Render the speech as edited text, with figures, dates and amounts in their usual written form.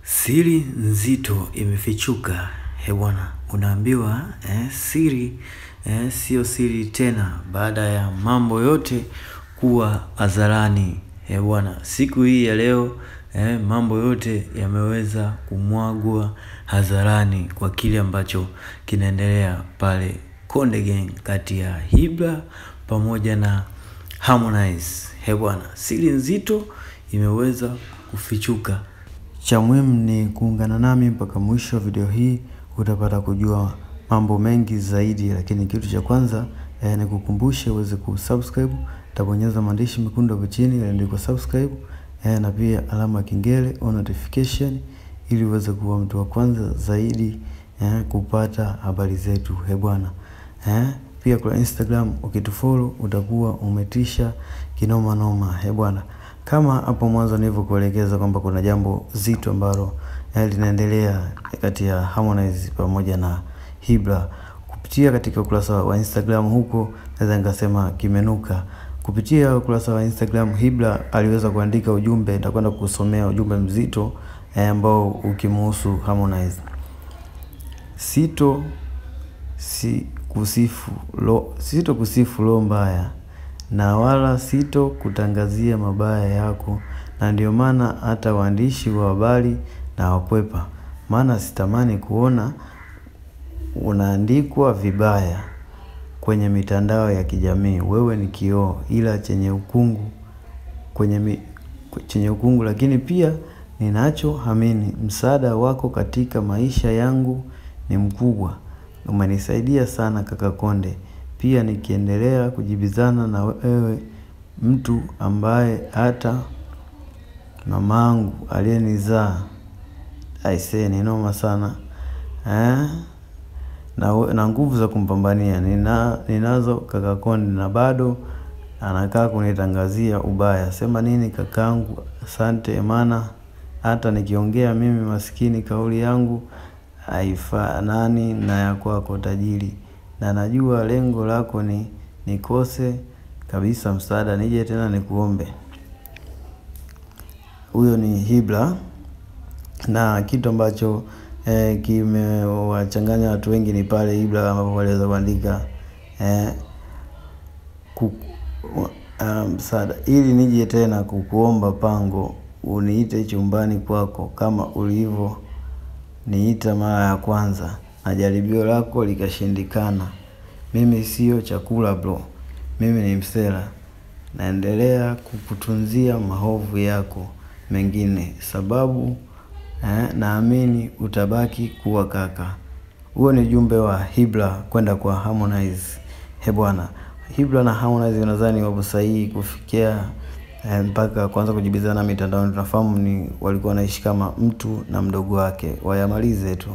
Siri nzito imefichuka. Bwana, unaambiwa siri sio siri tena baada ya mambo yote kuwa hadharani. Bwana, siku hii ya leo mambo yote yameweza kumwagwa hadharani kwa kile ambacho kinaendelea pale Konde Gang kati ya Ibra pamoja na Harmonize. Bwana, siri nzito imeweza kufichuka. Cha muhimu ni kuungana nami mpaka mwisho wa video hii, utapata kujua mambo mengi zaidi. Lakini kitu cha kwanza ni kukumbusha uweze kusubscribe, tabonyeza maandishi mekundu hapo chini yaliyoandikwa subscribe, na pia alama kengele on notification ili uweze kuwa mtu wa kwanza zaidi kupata habari zetu. Bwana, pia kwa Instagram ukitufollow utakuwa umetisha kinoma noma. Bwana, kama hapo mwanzo nilivyokuelekeza kwamba kuna jambo zito ambalo linaendelea kati ya Harmonize pamoja na Ibra kupitia katika ukurasa wa Instagram, huko naweza nikasema kimenuka. Kupitia ukurasa wa Instagram, Ibra aliweza kuandika ujumbe, nitakwenda kusomea ujumbe mzito ambao ukimhusu Harmonize. Sito kusifu lo mbaya, na wala sito kutangazia mabaya yako, na ndio maana hata waandishi wa habari na wakwepa, maana sitamani kuona unaandikwa vibaya kwenye mitandao ya kijamii. Wewe ni kioo ila chenye ukungu, lakini pia ninachoamini msaada wako katika maisha yangu ni mkubwa. Umenisaidia sana kaka Konde. Pia nikiendelea kujibizana na wewe, mtu ambaye hata mamangu aliyenizaa aisee ni noma sana. Na nguvu za kumpambania ninazo kaka Konde, na bado anakaa kunitangazia ubaya. Sema nini kakangu? Asante, maana hata nikiongea mimi maskini kauli yangu haifanani na ya kwako tajiri, na najua lengo lako ni nikose kabisa msaada nije tena nikuombe. Huyo ni Ibra, na kitu ambacho kimewachanganya watu wengi ni pale Ibra ambapo waliweza kuandika msaada ili nije tena kukuomba pango, uniite chumbani kwako kama ulivyo niita mara ya kwanza, na jaribio lako likashindikana. Mimi sio chakula bro, mimi ni msela, naendelea kukutunzia mahovu yako mengine, sababu naamini utabaki kuwa kaka. Huo ni ujumbe wa Ibra kwenda kwa Harmonize. Bwana, Ibra na Harmonize nadhani wapo sahihi kufikia mpaka kwanza kujibizana mitandao. Tunafahamu ni walikuwa wanaishi kama mtu na mdogo wake, wayamalize tu.